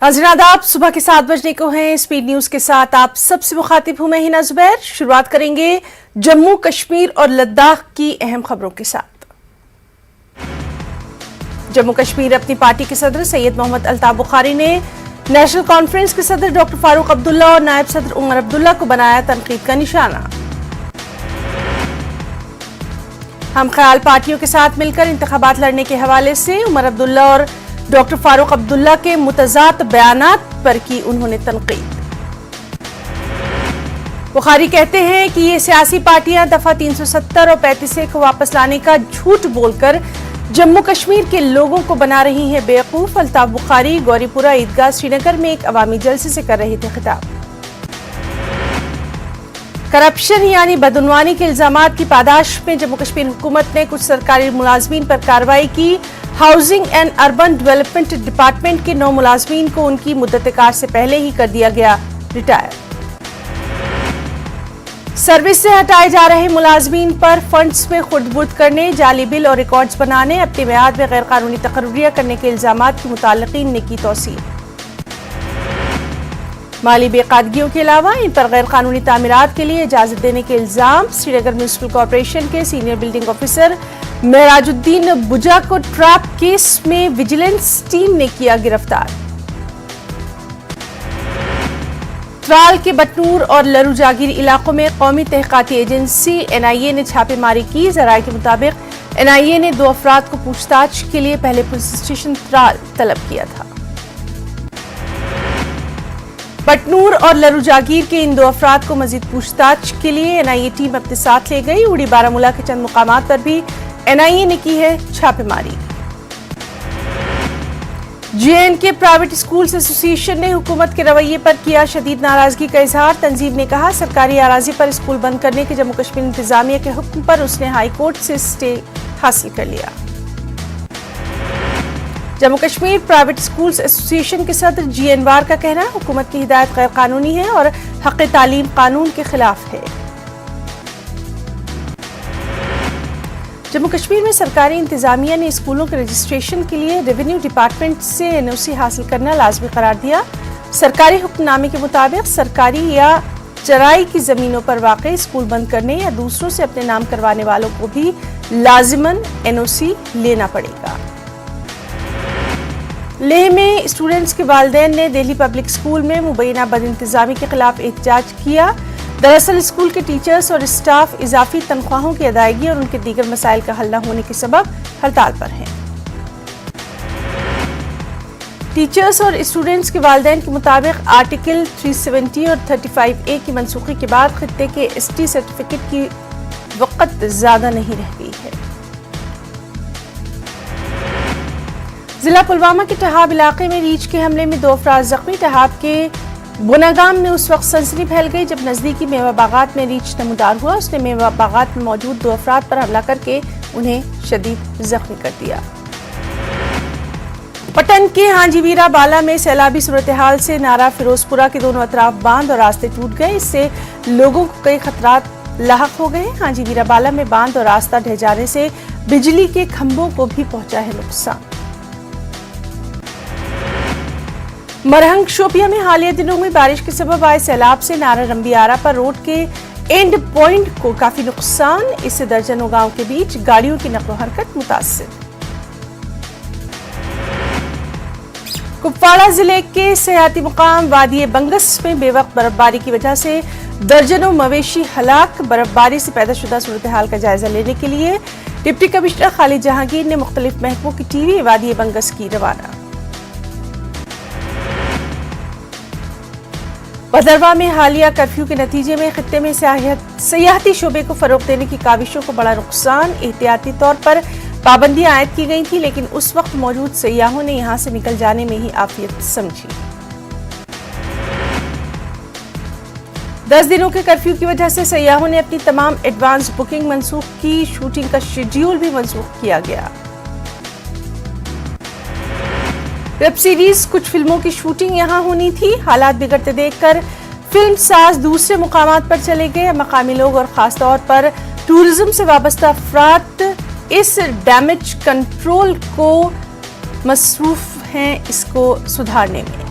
नाज़रीन आदाब, सुबह के 7 बजने को हैं। स्पीड न्यूज के साथ आप सबसे मुखातिब हूं मैं हिना जुबैर। शुरुआत करेंगे जम्मू कश्मीर और लद्दाख की अहम खबरों के साथ। जम्मू कश्मीर अपनी पार्टी के सदर सैयद मोहम्मद अल्ताफ बुखारी ने नेशनल कॉन्फ्रेंस के सदर डॉक्टर फारूक अब्दुल्ला और नायब सदर उमर अब्दुल्ला को बनाया तनकीद का निशाना। हम ख्याल पार्टियों के साथ मिलकर इंतखाबात लड़ने के हवाले से उमर अब्दुल्ला और डॉक्टर फारूक अब्दुल्ला के मुतज़ाद बयानात पर की उन्होंने तनकीद। बुखारी कहते हैं कि ये सियासी पार्टियां दफा 370 और 35 को वापस लाने का झूठ बोलकर जम्मू कश्मीर के लोगों को बना रही हैं बेवकूफ। अल्ताफ बुखारी गौरीपुरा ईदगाह श्रीनगर में एक अवामी जलसे से कर रहे थे खिताब। करप्शन यानी बदउनवानी के इल्जामात की पादाश में जम्मू कश्मीर हुकूमत ने कुछ सरकारी मुलाजमीन पर कार्रवाई की। Housing and urban development department के 9 मुलाजमीन को उनकी मुद्दत-ए-कार से पहले ही कर दिया गया रिटायर। सर्विस से हटाए जा रहे मुलाजमीन पर फंड्स में खुर्द-बुर्द करने, जाली बिल और रिकॉर्ड्स बनाने, अपनी मियाद में गैर कानूनी तकर्रियां करने के इल्जामात की मुताल्लिकीन ने की तौसीह। माली बेकादगियों के अलावा इन पर गैर कानूनी तामीरात के लिए इजाजत देने के इल्जाम। श्रीनगर म्युनिसिपल कॉर्पोरेशन के सीनियर बिल्डिंग ऑफिसर मेराजुद्दीन बुजा को ट्रैप केस में विजिलेंस टीम ने किया गिरफ्तार। त्राल के बटनूर और लरू जागीर इलाकों में कौमी तहकीकाती एजेंसी NIA ने छापेमारी की। जराये के मुताबिक NIA ने 2 अफराद को पूछताछ के लिए पहले पुलिस स्टेशन त्राल तलब किया था। बटनूर और लरू जागीर के इन 2 अफराद को मजीद पूछताछ के लिए NIA टीम अपने साथ ले गई। उड़ी बारामूला के चंद मुकामात पर भी NIA ने की है छापेमारी। JNK प्राइवेट स्कूल्स एसोसिएशन ने हुकूमत के रवैये पर किया शदीद नाराजगी का इजहार। तंजीम ने कहा सरकारी अराजी पर स्कूल बंद करने के जम्मू कश्मीर इंतजामिया के हुक्म पर उसने हाई कोर्ट से स्टे हासिल कर लिया। Jammu Kashmir private schools association के सदर G अनवार का कहना है हुकूमत की हिदायत गैर कानूनी है और हक़ तालीम कानून के खिलाफ है। जम्मू कश्मीर में सरकारी इंतजामिया ने स्कूलों के रजिस्ट्रेशन के लिए रेवेन्यू डिपार्टमेंट से NOC हासिल करना लाजमी करार दिया। सरकारी हुक्मनामे के मुताबिक सरकारी या चराई की जमीनों पर वाक़ई स्कूल बंद करने या दूसरों से अपने नाम करवाने वालों को भी लाजिमन NOC लेना पड़ेगा। लेह में स्टूडेंट्स के वालिदैन ने दिल्ली पब्लिक स्कूल में मुबैना बदइंतजामी के खिलाफ एहतजाज किया। दरअसल स्कूल के टीचर्स और स्टाफ इजाफी तनख्वाहों की अदायगी और उनके दीगर मसाइल का हल न होने के सबब हड़ताल पर हैं। टीचर्स और स्टूडेंट्स के वालिदैन के मुताबिक आर्टिकल 370 और 35A की मनसूखी के बाद खित्ते के ST सर्टिफिकेट की वक़्त ज्यादा नहीं रह गई है। जिला पुलवामा के टहाब इलाके में रीछ के हमले में 2 अफराद जख्मी। टहाब के बुनागाम में उस वक्त सनसनी फैल गई जब नजदीकी मेवा बागात में रीछ नमूदार हुआ। उसने मेवा बागात में मौजूद 2 अफराद पर हमला करके उन्हें शदीद जख्मी कर दिया। पटन के हाजीवीरा बाला में सैलाबी सूरत हाल से नारा फिरोजपुरा के दोनों अतराफ बांध और रास्ते टूट गए। इससे लोगों को कई खतरात लाहक हो गए। हाजीवीरा बाला में बांध और रास्ता ढह जाने से बिजली के खंभों को भी पहुंचा है नुकसान। मरहंग शोपिया में हालिया दिनों में बारिश के सबब आए सैलाब से नारा रंबियारा पर रोड के एंड पॉइंट को काफी नुकसान। इससे दर्जनों गांव के बीच गाड़ियों की नक़्ल हरकत मुतासिर। कुपवाड़ा जिले के सयाती मुकाम वादी बंगस में बेवक्त बर्फबारी की वजह से दर्जनों मवेशी हलाक। बर्फबारी से पैदा शुदा सूरत हाल का जायजा लेने के लिए डिप्टी कमिश्नर खालिद जहांगीर ने मुख्तलिफ महकमों की टीवी वादी बंगस की रवाना। भदरवा में हालिया कर्फ्यू के नतीजे में खित्ते में सियाहती शोबे को फरोग देने की काविशों को बड़ा नुकसान। एहतियाती तौर पर पाबंदियां आयद की गई थी लेकिन उस वक्त मौजूद सयाहों ने यहां से निकल जाने में ही आफियत समझी। 10 दिनों के कर्फ्यू की वजह से सयाहों ने अपनी तमाम एडवांस बुकिंग मनसूख की। शूटिंग का शेड्यूल भी मनसूख किया गया। वेब सीरीज कुछ फिल्मों की शूटिंग यहां होनी थी। हालात बिगड़ते देखकर फिल्म साज दूसरे मुकामात पर चले गए। मकामी लोग और खास तौर पर टूरिज्म से वाबस्ता अफराद इस डैमेज कंट्रोल को मसरूफ हैं इसको सुधारने में।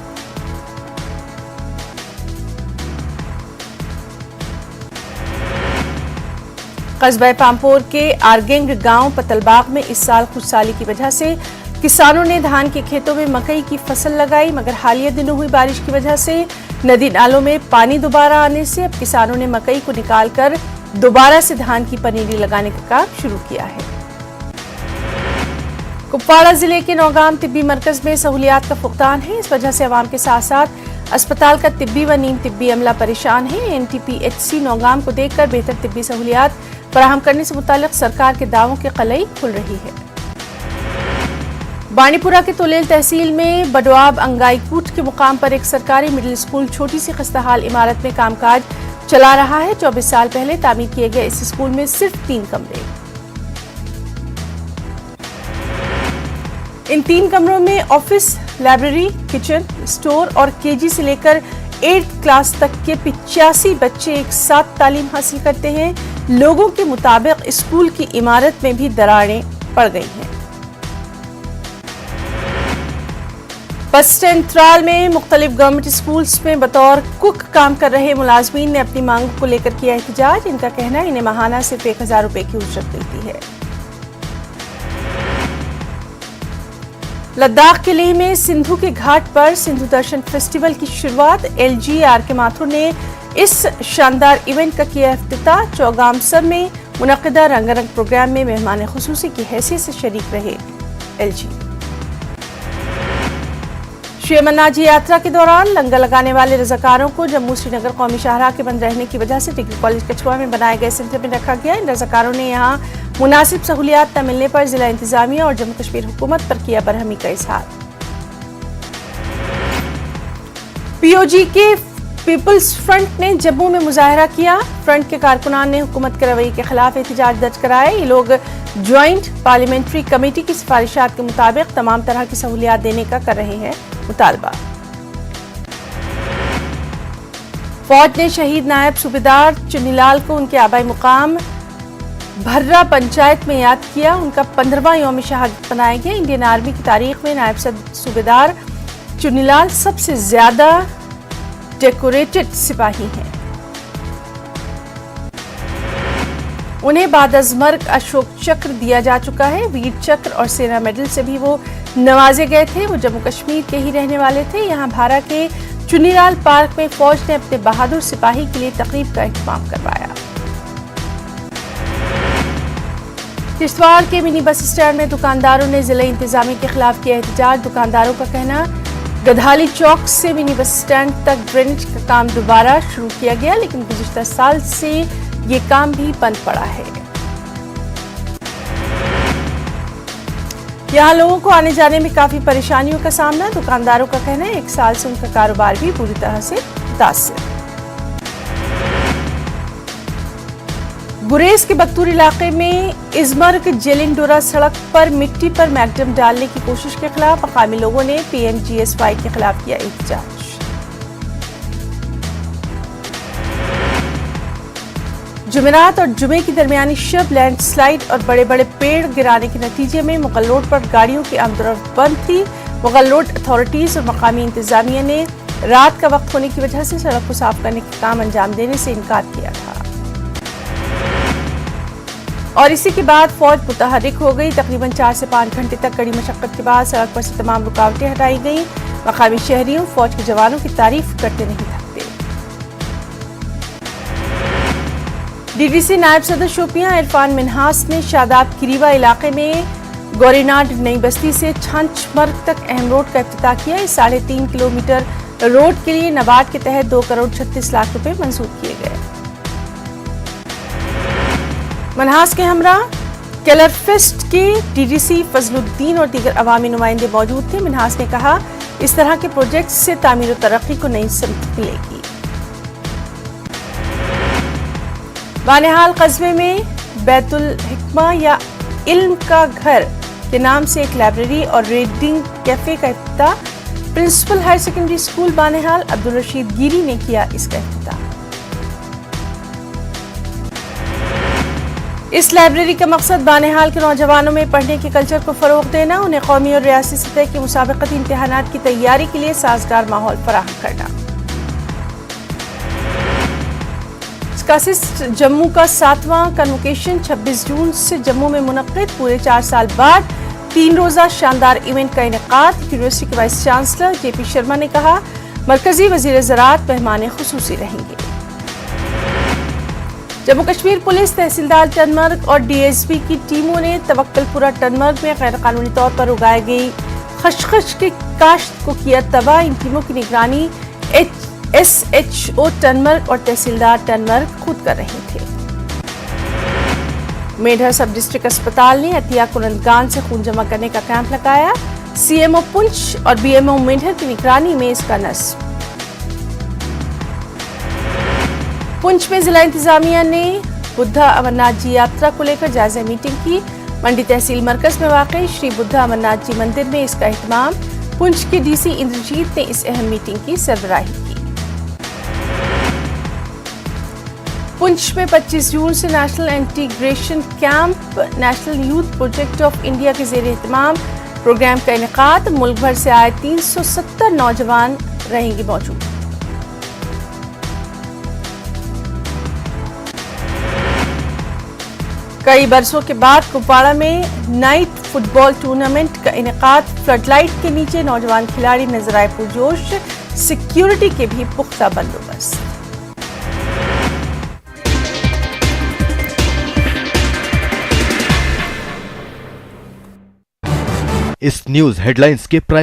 قصبہ پامپور کے آرگنگ گاؤں پتلباغ میں اس سال خشکسالی کی وجہ سے کسانوں نے دھان کے کھیتوں میں مکئی کی فصل لگائی، مگر حالیہ دنوں ہوئی بارش کی وجہ سے ندی نالوں میں پانی دوبارہ آنے سے اب کسانوں نے مکئی کو نکال کر دوبارہ سے دھان کی پنیری لگانے کا کام شروع کیا ہے۔ کپواڑہ ضلع کے نوگام طبی مرکز میں سہولیات کا فقدان ہے، اس وجہ سے عوام کے ساتھ ساتھ اسپتال کا طبی و نیم طبی عملہ پریشان ہے۔ NTPHC نوگام کو دیکھ کر بہتر طبی سہولیات فراہم کرنے سے متعلق سرکار کے دعووں کی قلعی کھل رہی ہے۔ بانڈی پورہ کے تولیل تحصیل میں بڈواب انگائی کوٹ کے مقام پر ایک سرکاری مڈل اسکول چھوٹی سی خستحال عمارت میں کام کاج چلا رہا ہے۔ 24 سال پہلے تعمیر کیے گئے اس اسکول میں صرف 3 کمرے۔ ان 3 کمروں میں آفس، لائبریری، کچن، اسٹور اور KG سے لے کر 8th کلاس تک کے 85 بچے ایک ساتھ تعلیم حاصل کرتے ہیں۔ لوگوں کے مطابق اسکول کی عمارت میں بھی دراڑیں پڑ گئی ہیں۔ بس اسٹینڈ ترال میں مختلف گورنمنٹ اسکولز میں بطور کک کام کر رہے ملازمین نے اپنی مانگوں کو لے کر کیا احتجاج۔ ان کا کہنا ہے انہیں ماہانہ صرف 1000 روپے کی اجرت ملتی ہے۔ لداخ کے لیہ میں سندھو کے گھاٹ پر سندھو درشن فیسٹیول کی شروعات۔ LG RK ماتھور نے اس شاندار ایونٹ کا کیا افتتاح۔ چوگام سر میں منعقدہ رنگ رنگ پروگرام میں مہمان خصوصی کی حیثیت سے شریک رہے LG۔ شری امرناتھ جی یاترا کے دوران لنگر لگانے والے رضاکاروں کو جموں سری نگر قومی شاہراہ کے بند رہنے کی وجہ سے ڈگری کالج کچھوا میں بنائے گئے سینٹر میں رکھا گیا۔ ان رضاکاروں نے یہاں مناسب سہولیات نہ ملنے پر ضلع انتظامیہ اور جموں کشمیر حکومت پر کیا برہمی کا اظہار۔ POG کے پیپلز فرنٹ نے جموں میں مظاہرہ کیا۔ فرنٹ کے کارکنان نے حکومت کے رویے کے خلاف احتجاج درج کرائے۔ یہ لوگ جوائنٹ پارلیمنٹری کمیٹی کی سفارشات کے مطابق تمام طرح کی سہولیات دینے کا کر رہے ہیں مطالبہ۔ فوج نے شہید نائب صوبیدار چنی لال کو ان کے آبائی مقام بھرا پنچایت میں یاد کیا۔ ان کا 15واں یوم شہادت منایا گیا۔ انڈین آرمی کی تاریخ میں نائب صوبیدار چنی لال سب سے زیادہ ڈیکوریٹڈ سپاہی ہیں۔ انہیں بعد از مرگ اشوک چکر دیا جا چکا ہے۔ ویر چکر اور سینا میڈل سے بھی وہ نوازے گئے تھے۔ وہ جموں کشمیر کے ہی رہنے والے تھے۔ یہاں بھارا کے چنی لال پارک میں فوج نے اپنے بہادر سپاہی کے لیے تقریب کا اہتمام کروایا۔ کشتواڑ کے منی بس اسٹینڈ میں دکانداروں نے ضلع انتظامیہ کے خلاف کیا احتجاج۔ دکانداروں کا کہنا گدھالی چوک سے منی بس اسٹینڈ تک ڈرینیج کا کام دوبارہ شروع کیا گیا، لیکن گزشتہ سال سے یہ کام بھی بند پڑا ہے۔ یہاں لوگوں کو آنے جانے میں کافی پریشانیوں کا سامنا۔ دکانداروں کا کہنا ہے 1 سال سے ان کا کاروبار بھی پوری طرح سے متاثر۔ گریز کے بختور علاقے میں ازمرگ جیلنڈورا سڑک پر مٹی پر میگڈم ڈالنے کی کوشش کے خلاف مقامی لوگوں نے PMGSY کے خلاف کیا احتجاج۔ جمعرات اور جمعے کی درمیانی شب لینڈ سلائیڈ اور بڑے بڑے پیڑ گرانے کے نتیجے میں مغل روڈ پر گاڑیوں کی آمد و رفت بند تھی۔ مغل روڈ اتھارٹیز اور مقامی انتظامیہ نے رات کا وقت ہونے کی وجہ سے سڑک کو صاف کرنے کا کام انجام دینے سے انکار کیا تھا، اور اسی کے بعد فوج متحرک ہو گئی۔ تقریباً 4 سے 5 گھنٹے تک کڑی مشقت کے بعد سڑک پر سے تمام رکاوٹیں ہٹائی گئیں۔ مقامی شہریوں فوج کے جوانوں کی تعریف کرتے نہیں تھکتے۔ DDC نائب صدر شوپیاں عرفان منہاس نے شاداب کریوا علاقے میں گوریناڈ نئی بستی سے چھانچ مرگ تک اہم روڈ کا افتتاح کیا۔ اس 3.5 کلومیٹر روڈ کے لیے نبارڈ کے تحت 2 کروڑ 36 لاکھ روپے منظور کیے گئے۔ منہاس کے ہمراہ کیلر فیسٹ کے DDC فضل الدین اور دیگر عوامی نمائندے موجود تھے۔ منہاس نے کہا اس طرح کے پروجیکٹس سے تعمیر و ترقی کو نئی سمت ملے گی۔ بانہال قصبے میں بیت الحکمہ یا علم کا گھر کے نام سے ایک لائبریری اور ریڈنگ کیفے کا افتتاح۔ Principal higher secondary school Banihal Abdul Rashid Giri نے کیا اس کا افتتاح۔ اس لائبریری کا مقصد بانہال کے نوجوانوں میں پڑھنے کے کلچر کو فروغ دینا، انہیں قومی اور ریاستی سطح کے مسابقتی امتحانات کی تیاری کے لیے سازگار ماحول فراہم کرنا۔ स्कासिस्ट जम्मू का 7वां कन्वोकेशन 26 जून से जम्मू में मुनक्किद। पूरे 4 साल बाद 3 रोज़ा शानदार इवेंट का इनेकाद। यूनिवर्सिटी के वाइस चांसलर JP शर्मा ने कहा, मरकजी वजीर ज़राअत मेहमान खुसूसी रहेंगे। जम्मू कश्मीर पुलिस, तहसीलदार टनमर्ग और DSP की टीमों ने तवक्कलपुरा टनमर्ग में गैर कानूनी तौर पर उगाई गई खशखश के काश्त को किया तबाह। इन टीमों की निगरानी SHO टनमर्ग और तहसीलदार टनमर्ग खुद कर रहे थे। मेढा सब डिस्ट्रिक्ट अस्पताल ने अतिया कुरंदगान से खून जमा करने का कैंप लगाया। CMO पुंछ और BMO मेढर की निगरानी में इसका नस्ब। पुंछ में जिला इंतजामिया ने बुद्धा अमरनाथ जी यात्रा को लेकर जायजा मीटिंग की। मंडी तहसील मरकज में वाक़ई श्री बुद्धा अमरनाथ जी मंदिर में इसका एहतमाम। पुंछ के DC इंद्रजीत ने इस अहम मीटिंग की सरबराही की। पुंछ में 25 जून से national integration camp national youth project of India के ज़ेर एहतमाम प्रोग्राम का इनेकाद। मुल्क भर से आए 370 नौजवान रहेंगे मौजूद। कई बरसों के बाद कुपवाड़ा में नाइट फुटबॉल टूर्नामेंट का इनेकाद। फ्लडलाइट के नीचे नौजवान खिलाड़ी नजर आए पुरजोश। सिक्योरिटी के भी पुख्ता बंदोबस्त। इस न्यूज हेडलाइंस के प्रायोजक